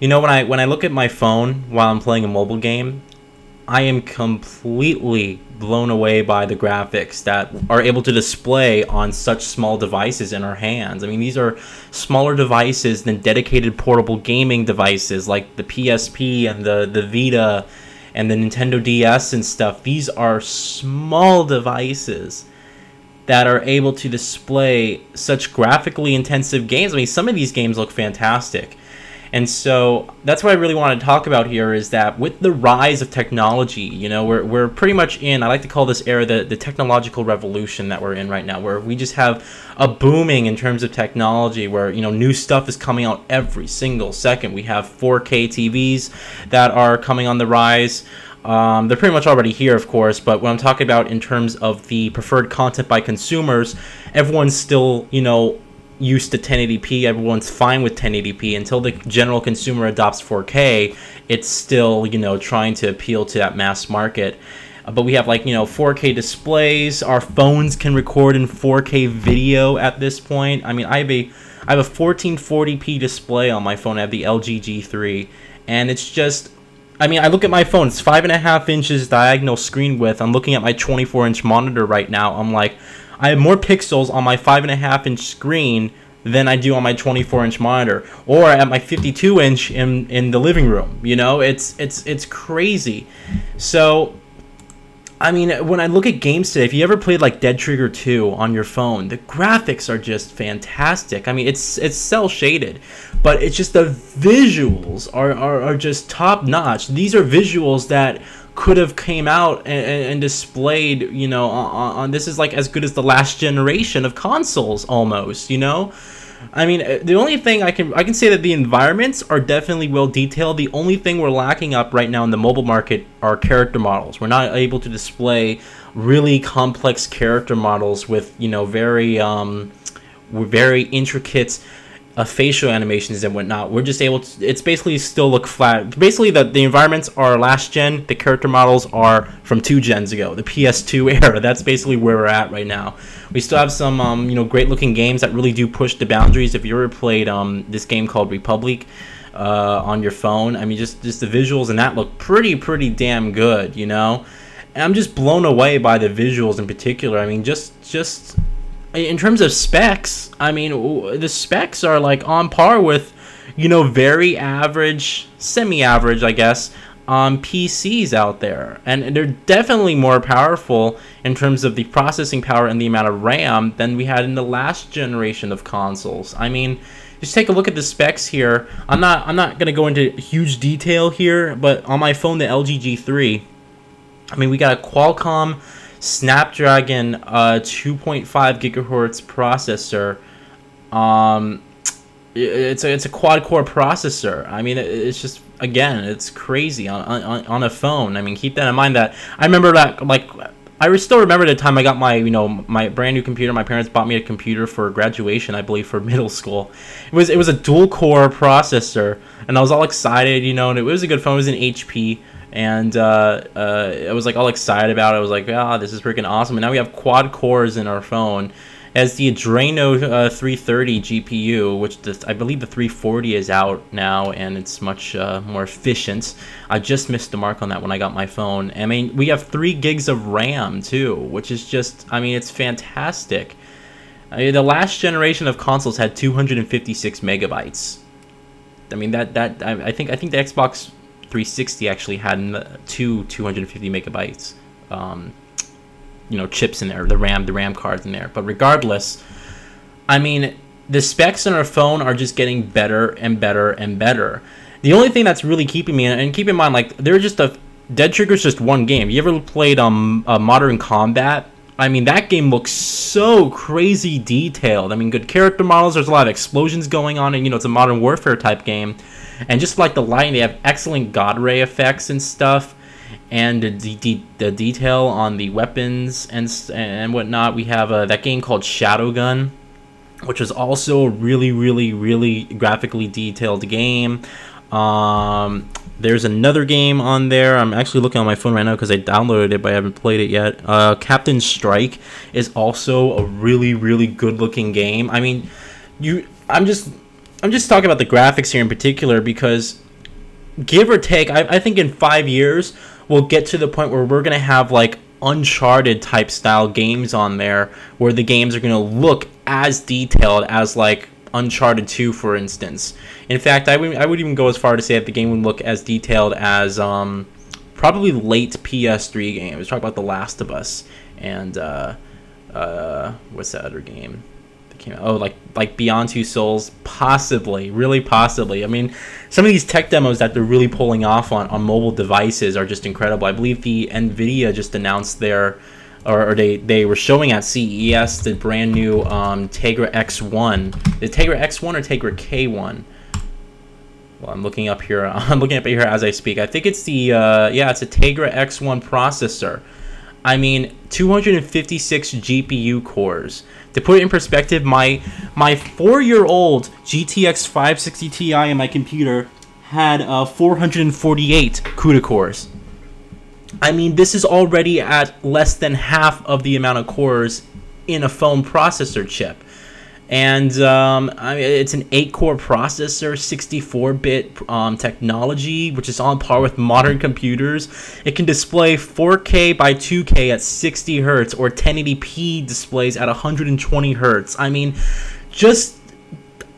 You know, when I look at my phone while I'm playing a mobile game, I am completely blown away by the graphics that are able to display on such small devices in our hands. I mean, these are smaller devices than dedicated portable gaming devices like the PSP and the Vita and the Nintendo DS and stuff. These are small devices that are able to display such graphically intensive games. I mean, some of these games look fantastic. And so that's what I really want to talk about here, is that with the rise of technology, you know, we're pretty much in, I like to call this era the technological revolution that we're in right now, where we just have a booming in terms of technology, where, you know, new stuff is coming out every single second. We have 4K TVs that are coming on the rise. They're pretty much already here, of course, but what I'm talking about in terms of the preferred content by consumers, everyone's still, you know, used to 1080p. Everyone's fine with 1080p until the general consumer adopts 4K. It's still, you know, trying to appeal to that mass market. But we have, like, you know, 4K displays. Our phones can record in 4K video at this point. I mean, I have a 1440p display on my phone. I have the LG G3, and it's just, I mean, I look at my phone. It's 5.5 inches diagonal screen width. I'm looking at my 24-inch monitor right now. I'm like, I have more pixels on my 5.5-inch screen than I do on my 24-inch monitor, or at my 52-inch in the living room. You know, it's crazy. So, I mean, when I look at games today, if you ever played like Dead Trigger 2 on your phone, the graphics are just fantastic. I mean, it's cel shaded, but it's just the visuals are just top notch. These are visuals that could have came out and displayed, you know, on this is like as good as the last generation of consoles almost, you know. I mean, the only thing I can say that the environments are definitely well detailed. The only thing we're lacking up right now in the mobile market are character models. We're not able to display really complex character models with, you know, very intricate facial animations and whatnot. We're just able to, it's basically still look flat. Basically, the environments are last gen, the character models are from 2 gens ago, the PS2 era. That's basically where we're at right now. We still have some you know, great looking games that really do push the boundaries. If you ever played this game called Republic on your phone, I mean, just the visuals and that look pretty damn good, you know. And I'm just blown away by the visuals in particular. I mean, just in terms of specs, I mean, the specs are like on par with, you know, very average, semi-average, I guess, PCs out there. And they're definitely more powerful in terms of the processing power and the amount of RAM than we had in the last generation of consoles. I mean, just take a look at the specs here. I'm not gonna go into huge detail here, but on my phone, the LG G3, I mean, we got a Qualcomm Snapdragon 2.5 gigahertz processor. It's a quad core processor. I mean, it's just, again, it's crazy on a phone. I mean, keep that in mind. That I remember that, like, I still remember the time I got my, you know, my brand new computer. My parents bought me a computer for graduation, I believe, for middle school. It was a dual core processor, and I was all excited, you know, and it was a good phone. It was an HP. And I was like all excited about it. I was like, ah, this is freaking awesome. And now we have quad cores in our phone. It has the Adreno 330 GPU, which I believe the 340 is out now, and it's much more efficient. I just missed the mark on that when I got my phone. I mean, we have 3 gigs of RAM too, which is just, I mean, it's fantastic. I mean, the last generation of consoles had 256 megabytes. I mean, I think the Xbox 360 actually had 250 megabytes, you know, chips in there, the RAM cards in there. But regardless, I mean, the specs on our phone are just getting better and better and better. The only thing that's really keeping me, and keep in mind, like, they're just Dead Trigger's just one game. You ever played Modern Combat? I mean, that game looks so crazy detailed. I mean, good character models. There's a lot of explosions going on, and, you know, it's a Modern Warfare type game. And just like the lighting, they have excellent God ray effects and stuff, and the detail on the weapons and whatnot. We have that game called Shadowgun, which is also a really graphically detailed game. There's another game on there. I'm actually looking on my phone right now because I downloaded it, but I haven't played it yet. Captain Strike is also a really good looking game. I mean, I'm just talking about the graphics here in particular because give or take, I think in 5 years we'll get to the point where we're gonna have like Uncharted type style games on there, where the games are gonna look as detailed as like Uncharted 2, for instance. In fact, I would even go as far to say that the game would look as detailed as probably late PS3 games. Talk about The Last of Us and what's that other game that came out? Oh, like Beyond Two Souls, possibly, really possibly. I mean, some of these tech demos that they're really pulling off on mobile devices are just incredible. I believe the NVIDIA just announced their, or they were showing at CES the brand new Tegra X1. The Tegra X1 or Tegra K1? Well, I'm looking up here. I'm looking up here as I speak. I think it's the yeah, it's a Tegra X1 processor. I mean, 256 GPU cores. To put it in perspective, my 4-year-old GTX 560 Ti in my computer had 448 CUDA cores. I mean, this is already at less than half of the amount of cores in a phone processor chip. And I mean, it's an 8-core processor, 64-bit technology, which is on par with modern computers. It can display 4K by 2K at 60 hertz or 1080p displays at 120 hertz. I mean, just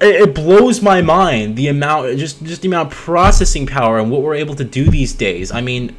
it blows my mind the amount, just the amount of processing power and what we're able to do these days. I mean,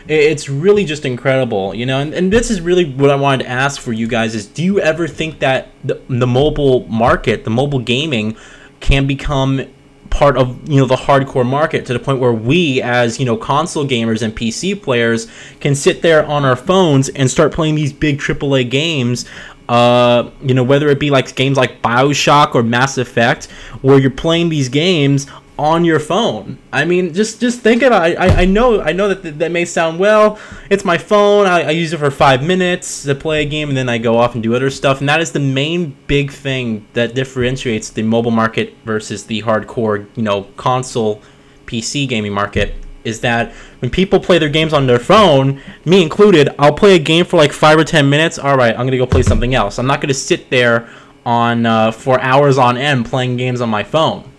it's really just incredible, you know, and this is really what I wanted to ask for you guys is, do you ever think that the mobile market, the mobile gaming, can become part of, you know, the hardcore market to the point where we as, you know, console gamers and PC players can sit there on our phones and start playing these big AAA games, you know, whether it be like games like BioShock or Mass Effect, where you're playing these games on your phone. I mean, just think about it. I know that may sound, well, it's my phone, I use it for 5 minutes to play a game and then I go off and do other stuff, and that is the main big thing that differentiates the mobile market versus the hardcore, you know, console PC gaming market, is that when people play their games on their phone, me included, I'll play a game for like 5 or 10 minutes, alright, I'm gonna go play something else. I'm not gonna sit there on for hours on end playing games on my phone.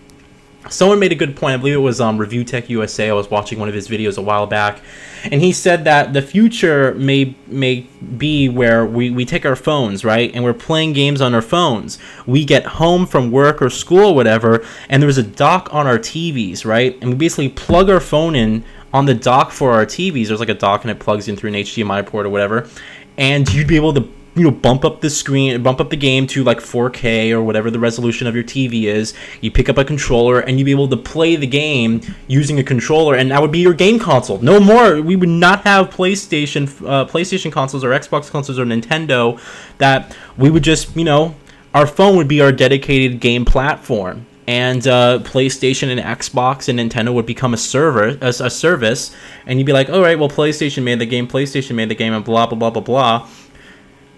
Someone made a good point. I believe it was Review Tech USA. I was watching one of his videos a while back, and he said that the future may be where we take our phones, right, and we're playing games on our phones. We get home from work or school or whatever, and there's a dock on our TVs, right, and we basically plug our phone in on the dock for our TVs. There's like a dock, and it plugs in through an HDMI port or whatever, and you'd be able to, you know, bump up the screen, bump up the game to like 4K or whatever the resolution of your TV is. You pick up a controller and you'd be able to play the game using a controller, and that would be your game console. No more. We would not have PlayStation consoles or Xbox consoles or Nintendo. That we would just, you know, our phone would be our dedicated game platform, and PlayStation and Xbox and Nintendo would become a service, and you'd be like, all right, well, PlayStation made the game, and blah blah blah blah blah.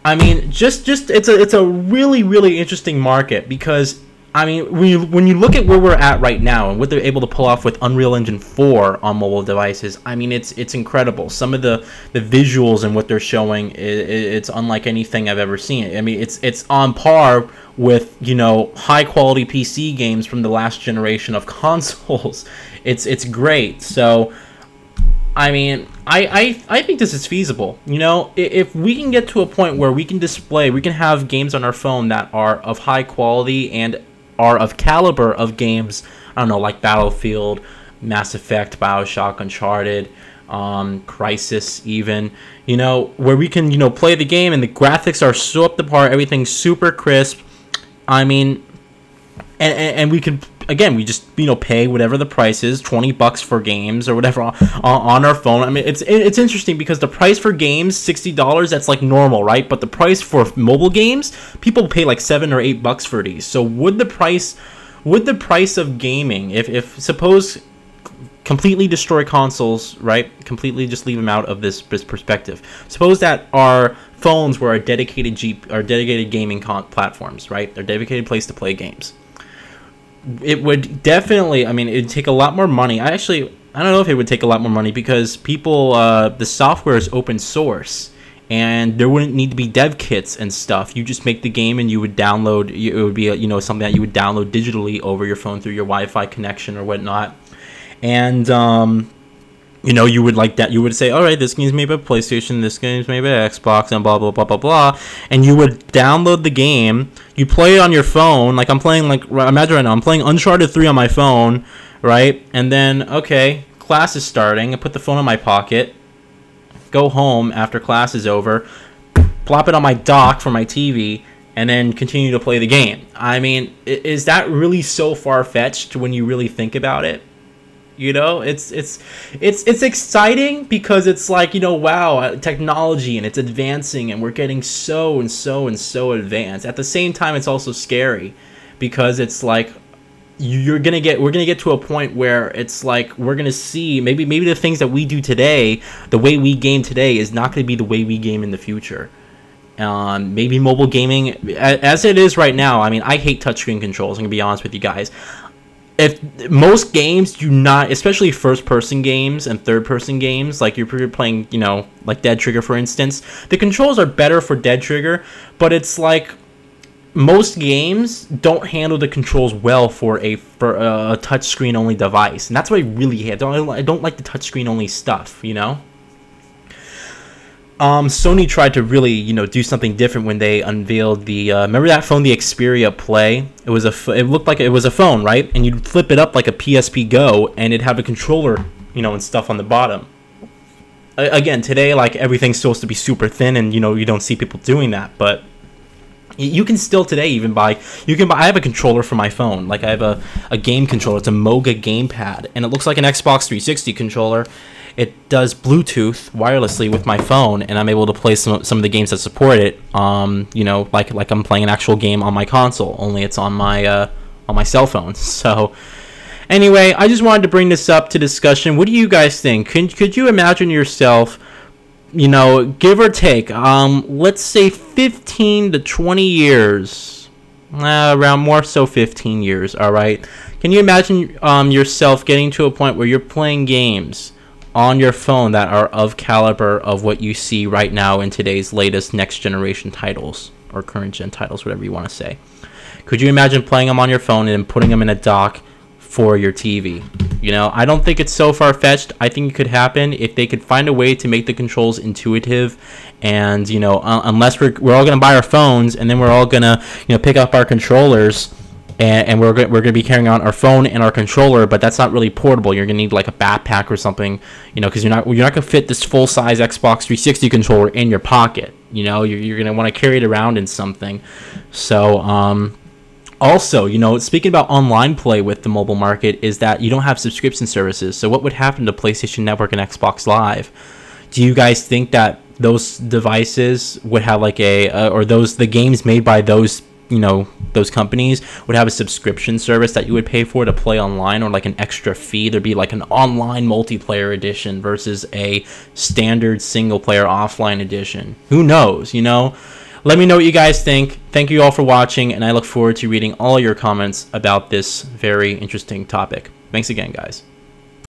I mean, just it's a really, really interesting market, because I mean, when you look at where we're at right now and what they're able to pull off with Unreal Engine 4 on mobile devices, I mean, it's incredible. Some of the visuals and what they're showing, it's unlike anything I've ever seen. I mean, it's on par with, you know, high quality PC games from the last generation of consoles. It's great. So I mean, I think this is feasible. You know, if we can get to a point where we can have games on our phone that are of high quality and are of caliber of games, I don't know, like Battlefield, Mass Effect, BioShock, Uncharted, Crisis even, you know, where we can, you know, play the game and the graphics are so up to par, everything's super crisp. I mean, and we can, again, we just, you know, pay whatever the price is, $20 for games or whatever on our phone. I mean, it's interesting because the price for games, $60, that's like normal, right? But the price for mobile games, people pay like $7 or $8 for these. So would the price of gaming, if suppose completely destroy consoles, right? Completely just leave them out of this perspective. Suppose that our phones were our dedicated gaming platforms, right? They're dedicated place to play games. It would definitely, I mean, it'd take a lot more money. I don't know if it would take a lot more money, because people, the software is open source, and there wouldn't need to be dev kits and stuff. You just make the game and you would download, it would be, you know, something that you would download digitally over your phone through your Wi-Fi connection or whatnot. and you know, you would like that. You would say, all right, this game's made by PlayStation, this game's made by Xbox, and blah, blah, blah, blah, blah. And you would download the game. You play it on your phone. Like, I'm playing, like, imagine right now, I'm playing Uncharted 3 on my phone, right? And then, okay, class is starting. I put the phone in my pocket, go home after class is over, plop it on my dock for my TV, and then continue to play the game. I mean, is that really so far-fetched when you really think about it? You know, it's exciting because it's like, you know, wow, technology, and it's advancing, and we're getting so advanced. At the same time, it's also scary because it's like we're gonna get to a point where it's like we're gonna see maybe the things that we do today, the way we game today, is not gonna be the way we game in the future. Maybe mobile gaming, as it is right now. I mean, I hate touchscreen controls. I'm gonna be honest with you guys. If most games do not, especially first-person games and third-person games, like you're playing, you know, like Dead Trigger, for instance, the controls are better for Dead Trigger, but it's like most games don't handle the controls well for a touchscreen only device, and that's what I really hate. I don't like the touchscreen only stuff, you know. Sony tried to really, you know, do something different when they unveiled the remember that phone, the Xperia Play? It looked like it was a phone, right? And you'd flip it up like a PSP Go, and it'd have a controller, you know, and stuff on the bottom. Again, today, like, everything's supposed to be super thin, and, you know, you don't see people doing that, but you can still today even buy. I have a controller for my phone. Like, I have a game controller. It's a Moga gamepad, and it looks like an Xbox 360 controller. It does Bluetooth wirelessly with my phone, and I'm able to play some of the games that support it. You know, like I'm playing an actual game on my console, only it's on my cell phone. So, anyway, I just wanted to bring this up to discussion. What do you guys think? Could you imagine yourself, you know, give or take, let's say 15 to 20 years, around more so 15 years, all right? Can you imagine yourself getting to a point where you're playing games on your phone that are of caliber of what you see right now in today's latest next generation titles, or current gen titles, whatever you want to say? Could you imagine playing them on your phone and then putting them in a dock for your TV? You know, I don't think it's so far-fetched. I think it could happen if they could find a way to make the controls intuitive. And, you know, unless we're all going to buy our phones, and then we're all going to, you know, pick up our controllers, and we're going to be carrying on our phone and our controller, but that's not really portable. You're going to need like a backpack or something, you know, because you're not going to fit this full-size Xbox 360 controller in your pocket. You know, you're going to want to carry it around in something. So, also, you know, speaking about online play with the mobile market, is that you don't have subscription services. So what would happen to PlayStation Network and Xbox Live? Do you guys think that those devices would have like the games made by those, you know, those companies would have a subscription service that you would pay for to play online, or like an extra fee? There'd be like an online multiplayer edition versus a standard single player offline edition. Who knows, you know? Let me know what you guys think. Thank you all for watching, and I look forward to reading all your comments about this very interesting topic. Thanks again, guys.